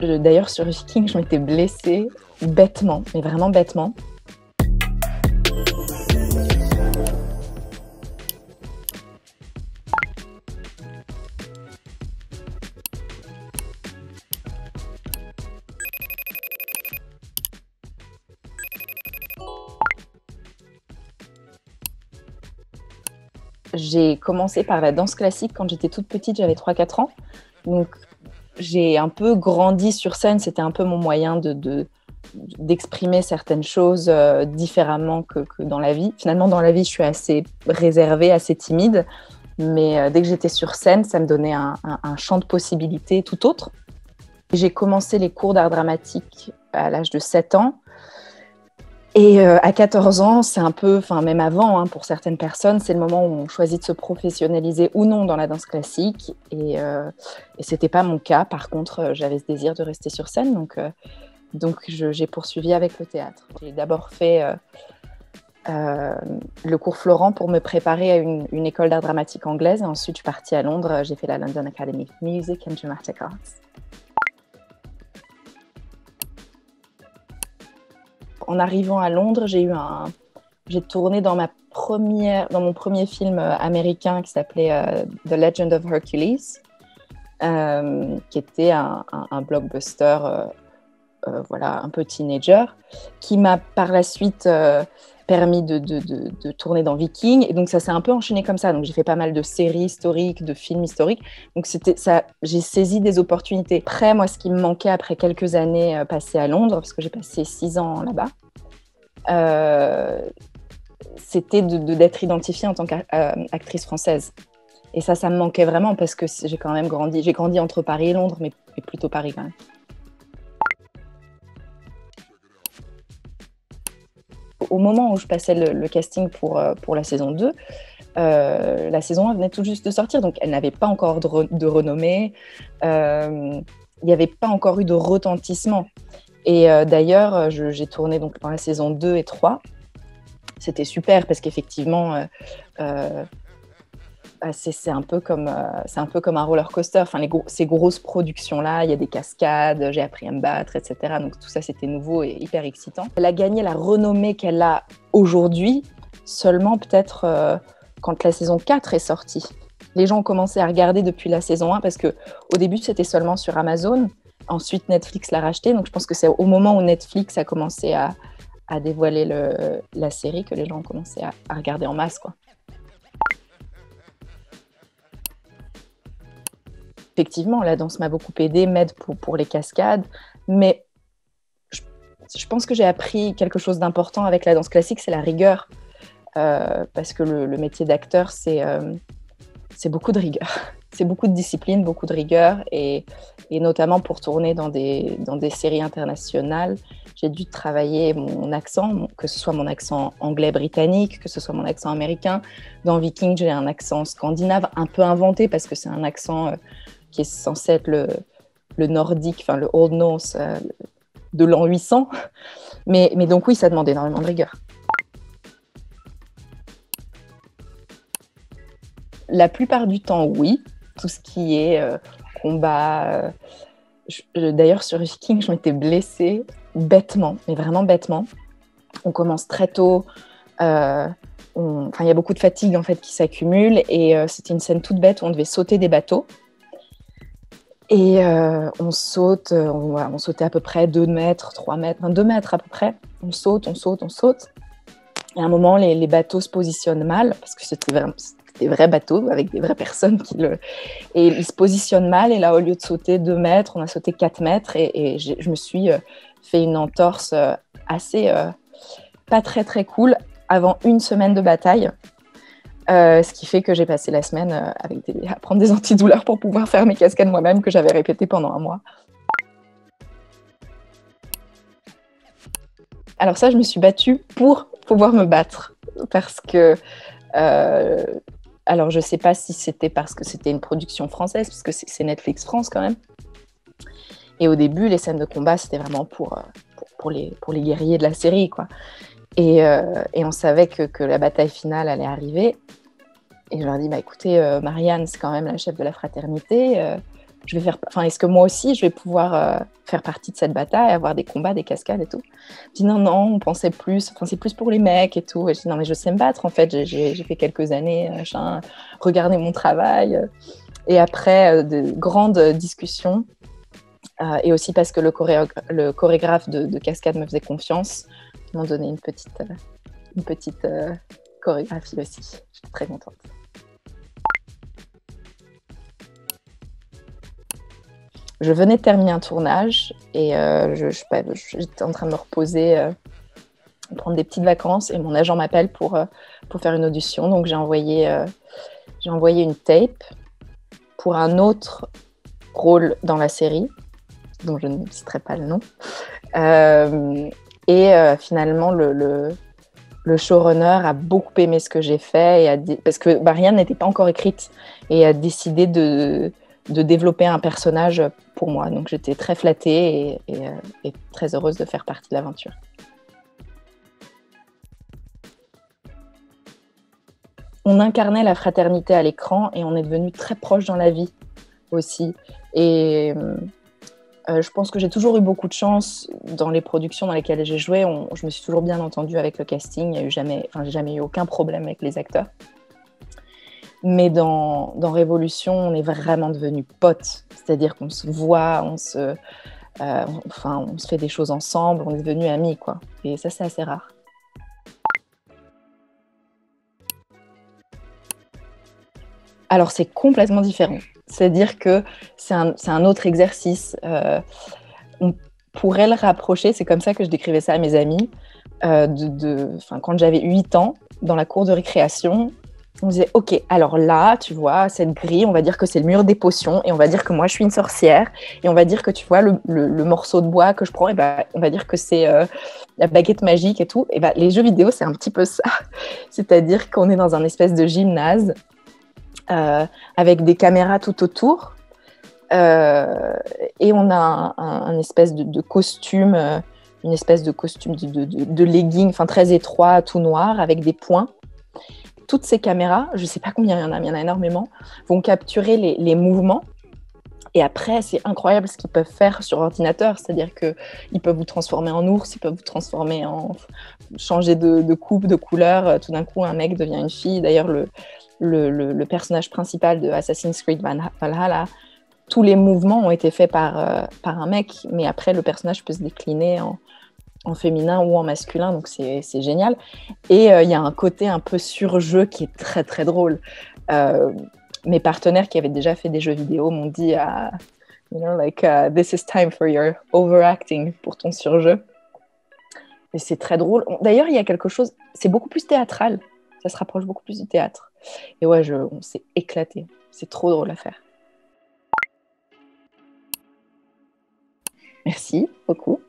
D'ailleurs, sur Viking, je m'étais blessée bêtement, mais vraiment bêtement. J'ai commencé par la danse classique quand j'étais toute petite, j'avais 3-4 ans. Donc, j'ai un peu grandi sur scène. C'était un peu mon moyen d'exprimer certaines choses différemment que dans la vie. Finalement, dans la vie, je suis assez réservée, assez timide. Mais dès que j'étais sur scène, ça me donnait un champ de possibilités tout autre. J'ai commencé les cours d'art dramatique à l'âge de 7 ans. Et à 14 ans, c'est un peu, enfin même avant, hein, pour certaines personnes, c'est le moment où on choisit de se professionnaliser ou non dans la danse classique. Et c'était pas mon cas. Par contre, j'avais ce désir de rester sur scène, donc j'ai poursuivi avec le théâtre. J'ai d'abord fait le cours Florent pour me préparer à une école d'art dramatique anglaise. Et ensuite, je suis partie à Londres. J'ai fait la London Academy of Music and Dramatic Arts. En arrivant à Londres, j'ai tourné dans mon premier film américain qui s'appelait The Legend of Hercules, qui était un blockbuster, voilà, un peu teenager, qui m'a par la suite permis de tourner dans Viking. Et donc ça s'est un peu enchaîné comme ça. Donc j'ai fait pas mal de séries historiques, de films historiques. Donc c'était ça, j'ai saisi des opportunités. Après, moi, ce qui me manquait après quelques années passées à Londres, parce que j'ai passé 6 ans là-bas, c'était d'être identifiée en tant qu'actrice française. Et ça me manquait vraiment parce que j'ai quand même grandi. J'ai grandi entre Paris et Londres, mais plutôt Paris quand même. Au moment où je passais le casting pour la saison 2, la saison 1 venait tout juste de sortir, donc elle n'avait pas encore de renommée, il n'y avait pas encore eu de retentissement. Et d'ailleurs, j'ai tourné donc dans la saison 2 et 3. C'était super parce qu'effectivement, c'est un peu comme un roller coaster. Enfin, ces grosses productions-là, il y a des cascades, j'ai appris à me battre, etc. Donc tout ça, c'était nouveau et hyper excitant. Elle a gagné la renommée qu'elle a aujourd'hui seulement peut-être quand la saison 4 est sortie. Les gens ont commencé à regarder depuis la saison 1 parce qu'au début, c'était seulement sur Amazon. Ensuite, Netflix l'a racheté. Donc je pense que c'est au moment où Netflix a commencé à dévoiler la série que les gens ont commencé à regarder en masse, quoi. Effectivement, la danse m'a beaucoup aidée, m'aide pour les cascades, mais je pense que j'ai appris quelque chose d'important avec la danse classique, c'est la rigueur, parce que le métier d'acteur, c'est beaucoup de rigueur, c'est beaucoup de discipline, beaucoup de rigueur, et notamment pour tourner dans des séries internationales, j'ai dû travailler mon accent, que ce soit mon accent anglais-britannique, que ce soit mon accent américain. Dans Viking, j'ai un accent scandinave, un peu inventé, parce que c'est un accent qui est censé être le nordique, enfin le Old Norse de l'an 800. Mais donc oui, ça demande énormément de rigueur. La plupart du temps, oui. Tout ce qui est combat. D'ailleurs, sur Viking, je m'étais blessée bêtement, mais vraiment bêtement. On commence très tôt. Il y a beaucoup de fatigue en fait, qui s'accumule. Et c'était une scène toute bête où on devait sauter des bateaux. Et on saute, on sautait à peu près 2 mètres, 3 mètres, 2 mètres à peu près. On saute. Et à un moment, les bateaux se positionnent mal, parce que c'était des vrais bateaux avec des vraies personnes et ils se positionnent mal. Et là, au lieu de sauter 2 mètres, on a sauté 4 mètres. Et je me suis fait une entorse assez pas très, très cool avant une semaine de bataille. Ce qui fait que j'ai passé la semaine à prendre des antidouleurs pour pouvoir faire mes cascades moi-même que j'avais répétées pendant 1 mois. Alors ça, je me suis battue pour pouvoir me battre parce que alors je ne sais pas si c'était parce que c'était une production française, parce que c'est Netflix France quand même. Et au début, les scènes de combat, c'était vraiment pour les guerriers de la série, quoi. Et on savait que la bataille finale allait arriver. Et je leur ai dit, écoutez, Marianne, c'est quand même la chef de la fraternité. est-ce que moi aussi je vais pouvoir faire partie de cette bataille, avoir des combats, des cascades et tout. Je dis non, on pensait plus, c'est plus pour les mecs et tout. Et je dis non, mais je sais me battre en fait, j'ai fait quelques années, regardez mon travail. Et après, de grandes discussions, et aussi parce que le chorégraphe de cascade me faisait confiance, ils m'ont donné une petite chorégraphie aussi. Je suis très contente. Je venais de terminer un tournage et j'étais en train de me reposer, prendre des petites vacances et mon agent m'appelle pour faire une audition. Donc j'ai envoyé une tape pour un autre rôle dans la série, dont je ne citerai pas le nom. Finalement, le showrunner a beaucoup aimé ce que j'ai fait parce que rien n'était pas encore écrite et a décidé de développer un personnage pour moi. Donc j'étais très flattée et très heureuse de faire partie de l'aventure. On incarnait la fraternité à l'écran et on est devenus très proches dans la vie aussi. Et je pense que j'ai toujours eu beaucoup de chance dans les productions dans lesquelles j'ai joué. Je me suis toujours bien entendue avec le casting. J'ai jamais eu aucun problème avec les acteurs. Mais dans Révolution, on est vraiment devenus potes. C'est-à-dire qu'on se voit, on se fait des choses ensemble, on est devenus amis, quoi. Et ça, c'est assez rare. Alors, c'est complètement différent. C'est-à-dire que c'est un autre exercice. On pourrait le rapprocher, c'est comme ça que je décrivais ça à mes amis, quand j'avais 8 ans, dans la cour de récréation, on disait « Ok, alors là, tu vois, cette grille, on va dire que c'est le mur des potions, et on va dire que moi, je suis une sorcière, et on va dire que, tu vois, le morceau de bois que je prends, et on va dire que c'est la baguette magique et tout. » Et les jeux vidéo, c'est un petit peu ça. C'est-à-dire qu'on est dans un espèce de gymnase, avec des caméras tout autour, et on a un espèce de costume, une espèce de costume de legging, très étroit, tout noir, avec des points. Toutes ces caméras, je ne sais pas combien il y en a, mais il y en a énormément, vont capturer les mouvements. Et après, c'est incroyable ce qu'ils peuvent faire sur ordinateur. C'est-à-dire qu'ils peuvent vous transformer en ours, ils peuvent vous transformer changer de coupe, de couleur. Tout d'un coup, un mec devient une fille. D'ailleurs, le personnage principal de Assassin's Creed Valhalla, tous les mouvements ont été faits par un mec, mais après, le personnage peut se décliner en féminin ou en masculin, donc c'est génial. Et il y a un côté un peu surjeu qui est très, très drôle. Mes partenaires qui avaient déjà fait des jeux vidéo m'ont dit this is time for your overacting, pour ton surjeu. Et c'est très drôle. D'ailleurs, il y a quelque chose, c'est beaucoup plus théâtral. Ça se rapproche beaucoup plus du théâtre. Et ouais, on s'est éclaté. C'est trop drôle à faire. Merci beaucoup.